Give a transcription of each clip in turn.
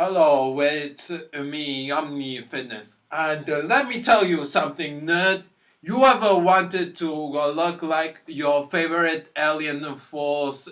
Hello, it's me, Omni Fitness. And let me tell you something, nerd. You ever wanted to look like your favorite alien force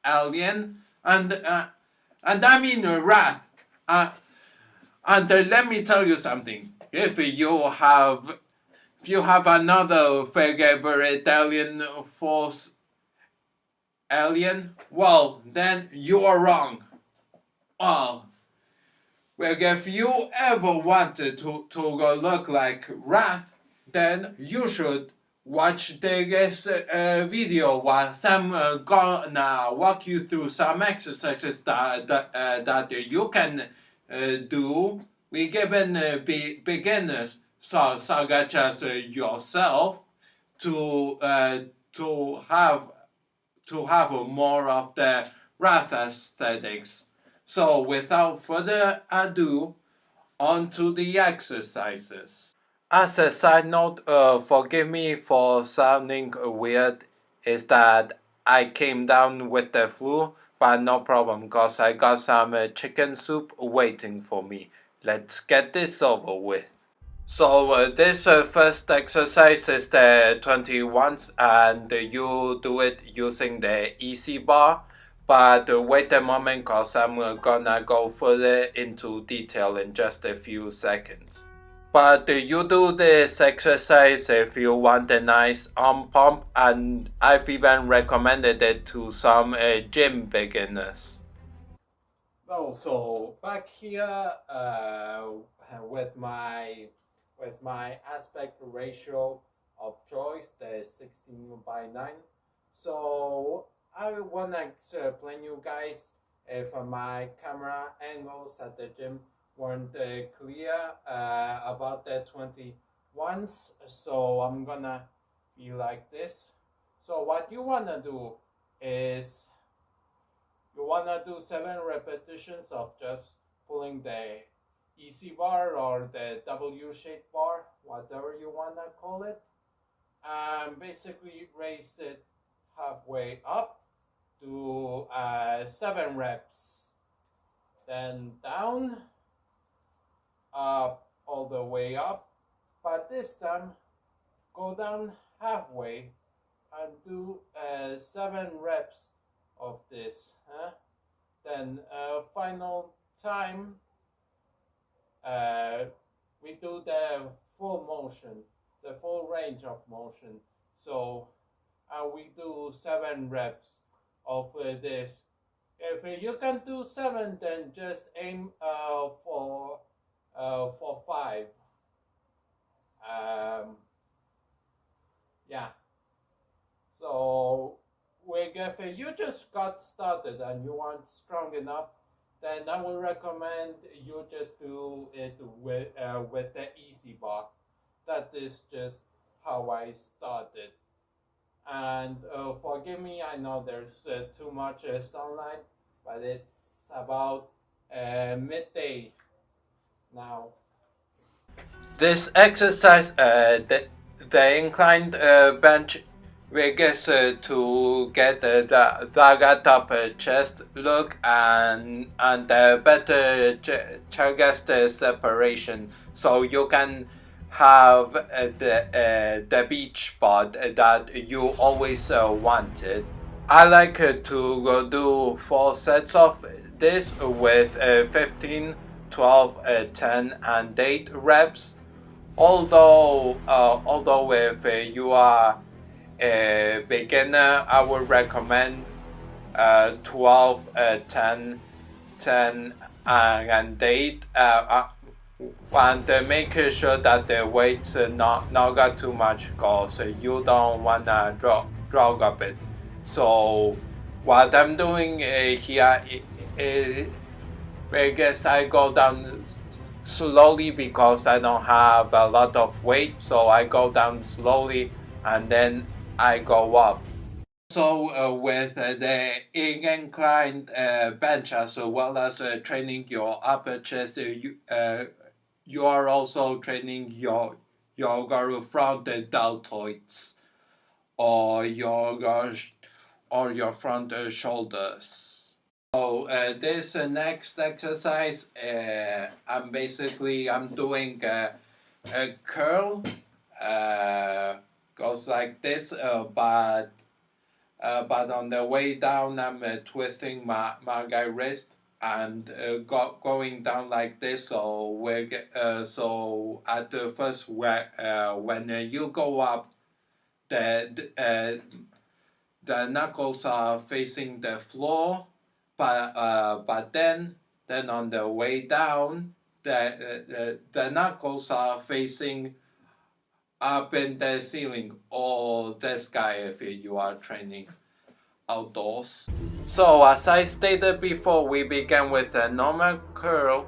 alien? And I mean Rath. Uh, and let me tell you something. If you have another favorite alien force alien, well, then you are wrong. Well, well, if you ever wanted to look like Rath, then you should watch this video while Sam gonna walk you through some exercises that you can do. We given beginners, such as yourself, to have more of the Rath aesthetics. So without further ado, on to the exercises. As a side note, forgive me for sounding weird, is that I came down with the flu, but no problem, cause I got some chicken soup waiting for me. Let's get this over with. So this first exercise is the 21s, and you do it using the easy bar. But wait a moment, cause I'm gonna go further into detail in just a few seconds. But you do this exercise if you want a nice arm pump, and I've even recommended it to some gym beginners. Oh, so back here with my aspect ratio of choice, the 16:9. So I wanna explain you guys if my camera angles at the gym weren't clear about the 21s. So I'm gonna be like this. So what you wanna do is you wanna do 7 repetitions of just pulling the easy bar or the W-shaped bar, whatever you wanna call it, and basically raise it halfway up to 7 reps, then down, up, all the way up, but this time go down halfway and do 7 reps of this. Then final time, we do the full motion, the full range of motion. So we do 7 reps of this. If you can do 7, then just aim for 5. Yeah. So if you just got started and you aren't strong enough, then I would recommend you just do it with the easy bar. That is just how I started. And forgive me, I know there's too much sunlight, but it's about midday now. This exercise, the inclined bench, we guess to get the that up chest look and better chest separation, so you can have the beach spot that you always wanted. I like to do 4 sets of this with 15, 12, 10, and 8 reps. Although if you are a beginner, I would recommend 12, 10, 10, and 8. And make sure that the weights not got too much, cause you don't wanna drag up it. So what I'm doing here is, I guess I go down slowly because I don't have a lot of weight, so I go down slowly and then I go up. So with the inclined bench, as well as training your upper chest, you are also training your front deltoids or your front shoulders. So this next exercise, I'm doing a curl. Goes like this, but on the way down, I'm twisting my wrist and going down like this. So at the first when you go up, the the knuckles are facing the floor, but then on the way down, the knuckles are facing up in the ceiling or the sky if you are training outdoors. So as I stated before, we began with a normal curl.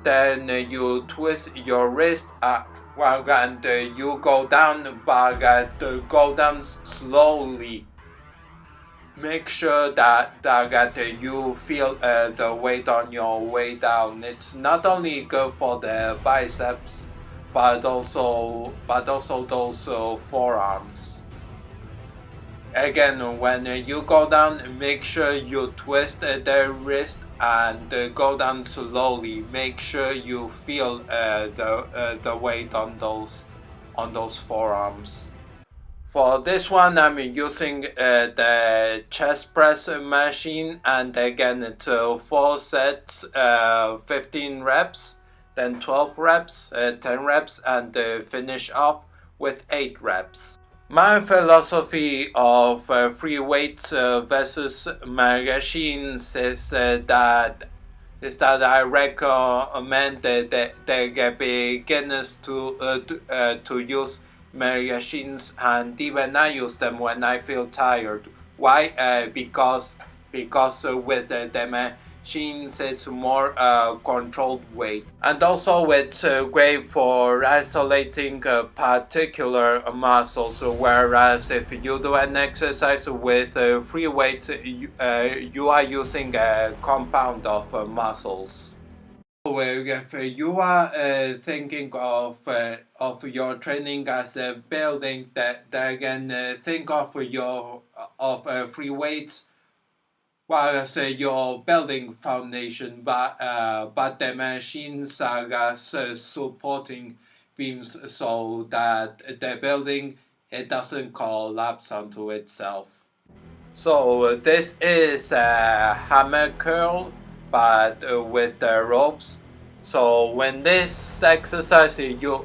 Then you twist your wrist and you go down, but go down slowly. Make sure that you feel the weight on your way down. It's not only good for the biceps, but also those forearms. Again, when you go down, make sure you twist the wrist and go down slowly. Make sure you feel the weight on those forearms. For this one, I'm using the chest press machine, and again it's 4 sets, 15 reps, then 12 reps, 10 reps, and finish off with 8 reps. My philosophy of free weights versus machines is that I recommend the beginners to use machines, and even I use them when I feel tired. Why? Because with the machines it's more controlled weight, and also it's great for isolating particular muscles. Whereas if you do an exercise with free weights, you are using a compound of muscles. If you are thinking of your training as a building, that again think of your of free weights while your building foundation, but the machines are as supporting beams so that the building it doesn't collapse onto itself. So this is a hammer curl, but with the ropes. So when this exercise, you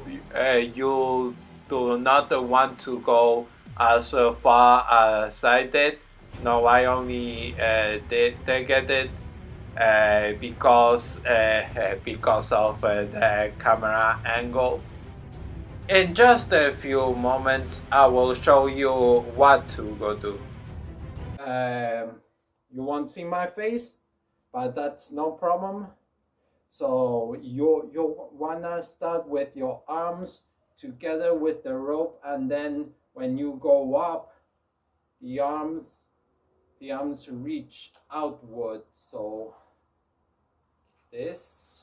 do not want to go as far as I did. No, I only did get it because of the camera angle. In just a few moments, I will show you what to go do. You won't see my face, but that's no problem. So you wanna start with your arms together with the rope, and then when you go up, the arms reach outward. So this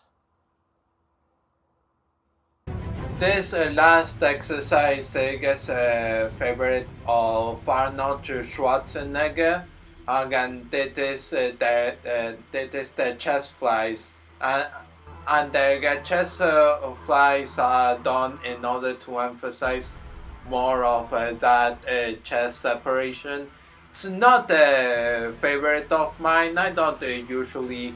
last exercise is a favorite of Arnold Schwarzenegger. Again, that is the chest flies. And the chest flies are done in order to emphasize more of that chest separation. It's not a favorite of mine. I don't usually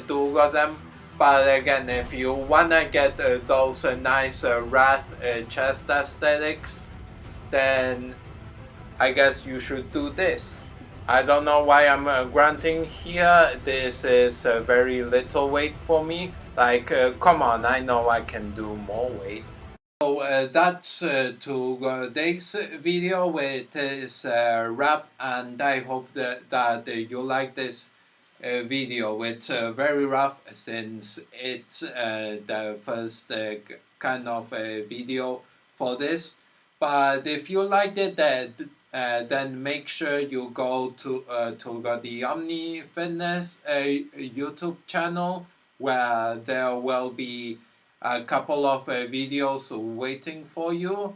do them. But again, if you wanna get those nice Rath chest aesthetics, then I guess you should do this. I don't know why I'm grunting here. This is very little weight for me. Like, come on, I know I can do more weight. So that's today's video with this wrap, and I hope that you like this video. It's very rough since it's the first kind of video for this. But if you liked it, then make sure you go to the Omni Fitness YouTube channel, where there will be a couple of videos waiting for you.